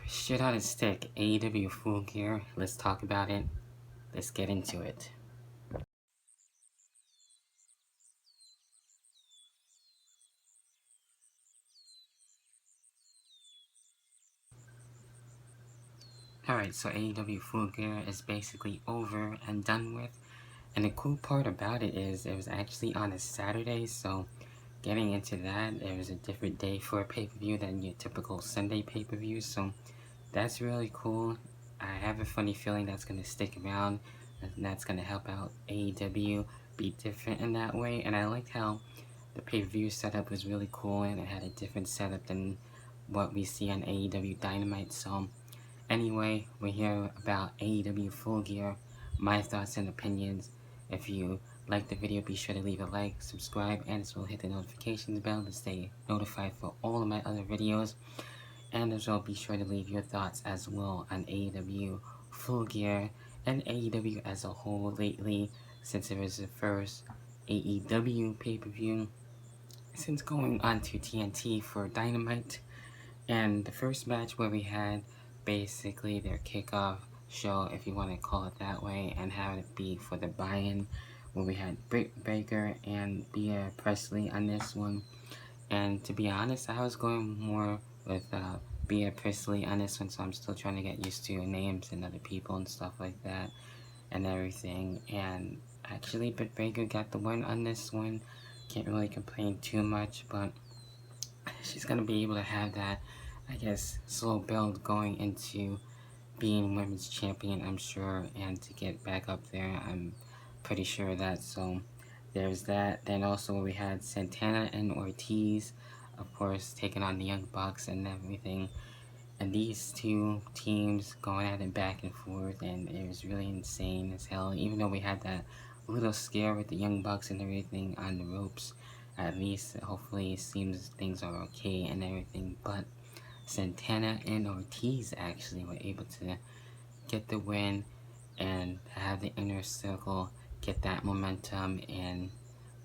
Shit on a stick, AEW Full Gear. Let's talk about it. Let's get into it. Alright, so AEW Full Gear is basically over and done with. And the cool part about it is it was actually on a Saturday, so getting into that, it was a different day for a pay-per-view than your typical Sunday pay-per-view, so that's really cool. I have a funny feeling that's going to stick around, and that's going to help out AEW be different in that way. And I liked how the pay-per-view setup was really cool, and it had a different setup than what we see on AEW Dynamite. So anyway, we're here about AEW Full Gear, my thoughts and opinions. If you like the video, be sure to leave a like, subscribe, and as well hit the notifications bell to stay notified for all of my other videos. And as well, be sure to leave your thoughts as well on AEW Full Gear and AEW as a whole lately, since it was the first AEW pay-per-view since going on to TNT for Dynamite. And the first match where we had basically their kickoff show, if you want to call it that way, and have it be for the buy-in, where we had Britt Baker and Bea Priestley on this one. And to be honest, I was going more with Bea Priestley on this one, so I'm still trying to get used to names and other people and stuff like that and everything. And actually, Britt Baker got the win on this one. Can't really complain too much, but she's gonna be able to have that, I guess, slow build going into being women's champion, I'm sure, and to get back up there, I'm pretty sure of that. So there's that. Then also we had Santana and Ortiz, of course, taking on the Young Bucks and everything. And these two teams going at it back and forth, and it was really insane as hell. Even though we had that little scare with the Young Bucks and everything on the ropes, at least hopefully it seems things are okay and everything. But Santana and Ortiz actually were able to get the win and have the inner circle get that momentum, and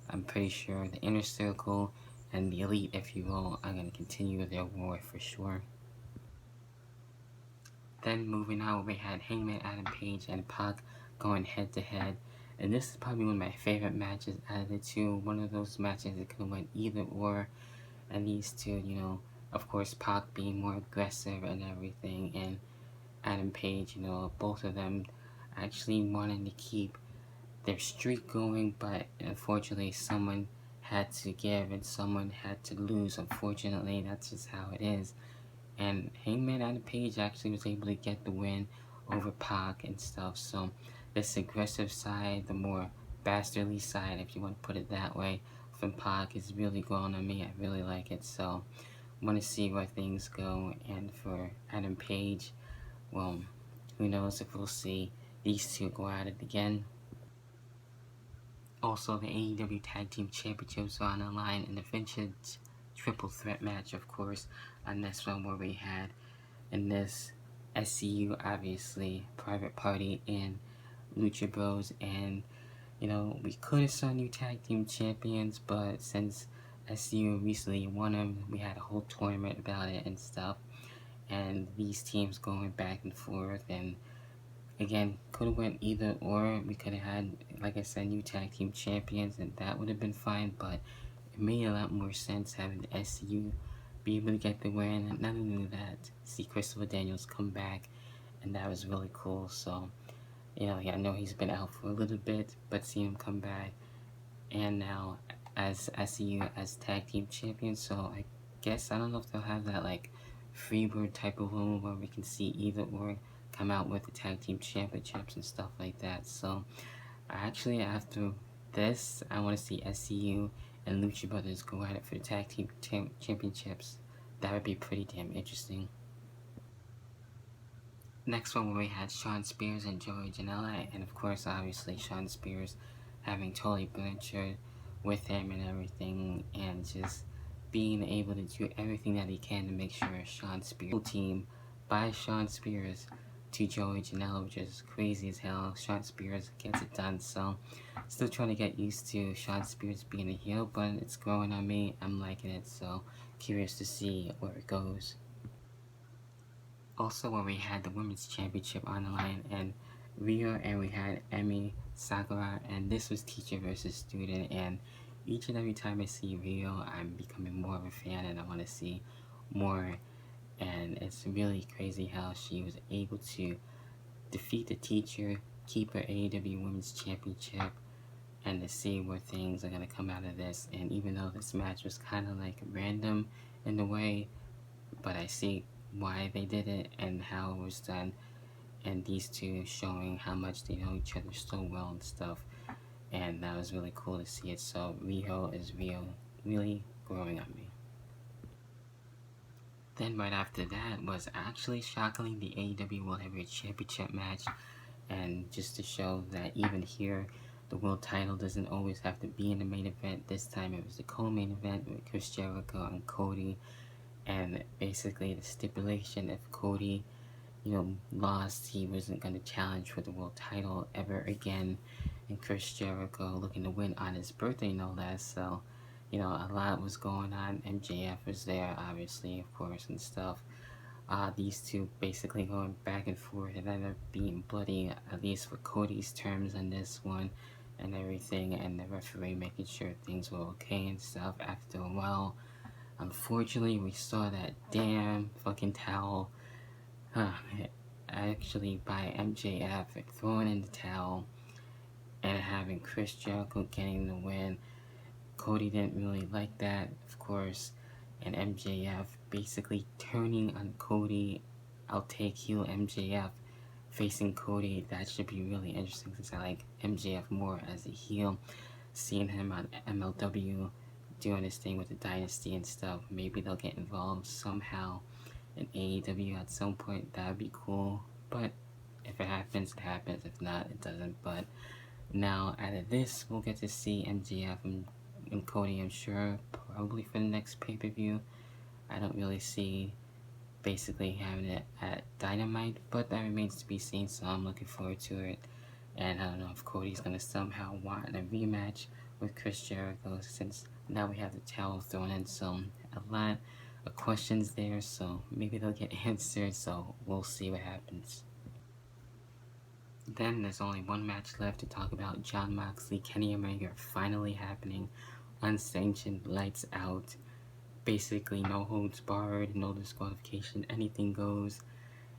I'm pretty sure the inner circle and the elite, if you will, are going to continue their war for sure. Then moving on, we had Hangman Adam Page and Pac going head to head. And this is probably one of my favorite matches out of the two. One of those matches that could have went either or. And these two, of course, Pac being more aggressive and everything. And Adam Page, both of them actually wanting to keep their streak going. But unfortunately, someone had to give and someone had to lose. Unfortunately, that's just how it is. And Hangman Adam Page actually was able to get the win over Pac and stuff. So this aggressive side, the more bastardly side, if you want to put it that way, from Pac is really growing on me. I really like it. So want to see where things go. And for Adam Page, well, who knows if we'll see these two go at it again. Also, the AEW Tag Team Championships are on the line in the vintage triple threat match, of course, on this one where we had in this SCU, obviously, Private Party and Lucha Bros, and we could have saw new tag team champions, but since SCU recently won them, we had a whole tournament about it and stuff, and these teams going back and forth, and again, could have went either or. We could have had, like I said, new tag team champions, and that would have been fine, but it made a lot more sense having the SCU be able to get the win. And not only that, see Christopher Daniels come back, and that was really cool. So, I know he's been out for a little bit, but seeing him come back, and now as SCU as tag team champions. So I guess, I don't know if they'll have that like freebird type of rule where we can see either or come out with the tag team championships and stuff like that. So actually, after this, I want to see SCU and Lucha Brothers go at it for the tag team championships. That would be pretty damn interesting. Next one, we had Shawn Spears and Joey Janela, and of course, obviously, Shawn Spears having Tully Blanchard with him and everything, and just being able to do everything that he can to make sure Shawn Spears team by Shawn Spears to Joey Janela, which is crazy as hell. Shawn Spears gets it done, so still trying to get used to Shawn Spears being a heel, but it's growing on me. I'm liking it, so curious to see where it goes. Also, where we had the women's championship on the line, and Rio, and we had Emi Sakura, and this was teacher versus student. And each and every time I see Rio, I'm becoming more of a fan, and I want to see more. And it's really crazy how she was able to defeat the teacher, keep her AEW Women's Championship, and to see where things are going to come out of this. And even though this match was kind of like random in a way, but I see why they did it and how it was done, and these two showing how much they know each other so well and stuff, and that was really cool to see it. So Riho is really growing on me. Then right after that was actually shockingly the AEW World Heavyweight Championship match, and just to show that even here, the world title doesn't always have to be in the main event. This time it was the co-main event with Chris Jericho and Cody, and basically the stipulation, if Cody, lost, he wasn't going to challenge for the world title ever again, and Chris Jericho looking to win on his birthday, no less. So, a lot was going on. MJF was there, obviously, of course, and stuff. These two basically going back and forth, and ended up being bloody, at least for Cody's terms on this one, and everything, and the referee making sure things were okay and stuff. After a while, unfortunately, we saw that damn fucking towel, actually by MJF, throwing in the towel, and having Chris Jericho getting the win. Cody didn't really like that, of course, and MJF basically turning on Cody. I'll take heel MJF facing Cody. That should be really interesting since I like MJF more as a heel. Seeing him on MLW doing his thing with the Dynasty and stuff. Maybe they'll get involved somehow in AEW at some point. That would be cool. But if it happens, it happens. If not, it doesn't. But now, out of this, we'll get to see MJF and Cody, I'm sure, probably for the next pay-per-view. I don't really see basically having it at Dynamite, but that remains to be seen, so I'm looking forward to it. And I don't know if Cody's going to somehow want a rematch with Chris Jericho, since now we have the towel thrown in, so a lot of questions there, so maybe they'll get answered, so we'll see what happens. Then there's only one match left to talk about. Jon Moxley, Kenny Omega finally happening. Unsanctioned, lights out. Basically no holds barred, no disqualification, anything goes.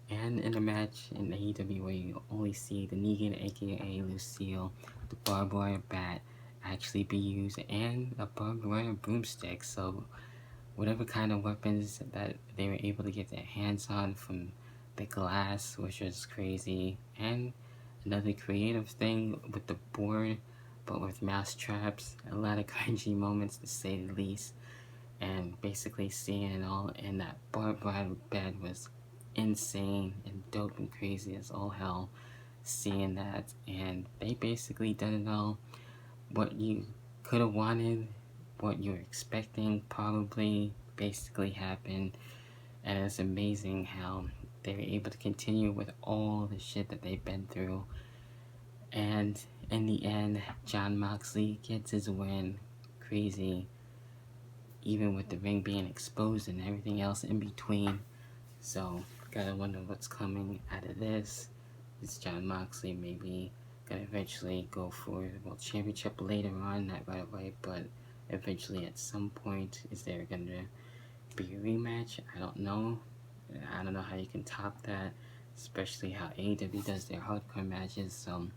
And in a match in AEW where you only see the Negan, aka Lucille, the barbed wire bat actually be used, and a barbed wire broomstick. So whatever kind of weapons that they were able to get their hands on from the glass, which was crazy. And another creative thing with the board, but with mouse traps. A lot of cringy moments, to say the least. And basically seeing it all in that barbed wire bed was insane and dope and crazy as all hell. Seeing that, and they basically done it all. What you could have wanted, what you were expecting, probably basically happened. And it's amazing how they were able to continue with all the shit that they've been through. And in the end, Jon Moxley gets his win. Crazy. Even with the ring being exposed and everything else in between. So, gotta wonder what's coming out of this. Is Jon Moxley maybe gonna eventually go for the World Championship later on? Not right away, but eventually at some point. Is there gonna be a rematch? I don't know. I don't know how you can top that, especially how AEW does their hardcore matches. So,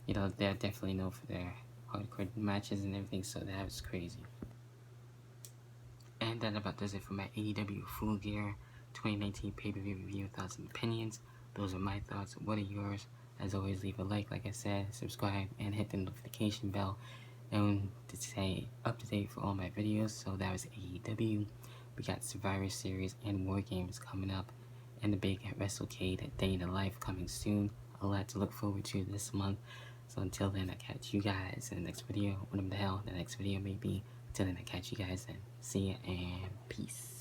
they're definitely known for their hardcore matches and everything, so that was crazy. And that about does it for my AEW Full Gear 2019 pay-per-view review, thoughts and opinions. Those are my thoughts. What are yours? As always, leave a like I said, subscribe, and hit the notification bell, and to stay up to date for all my videos. So that was AEW. We got Survivor Series and War Games coming up, and the big WrestleCade Day in the Life coming soon. A lot to look forward to this month. So until then, I catch you guys in the next video, whatever the hell the next video may be. Until then, I catch you guys then. See ya and peace.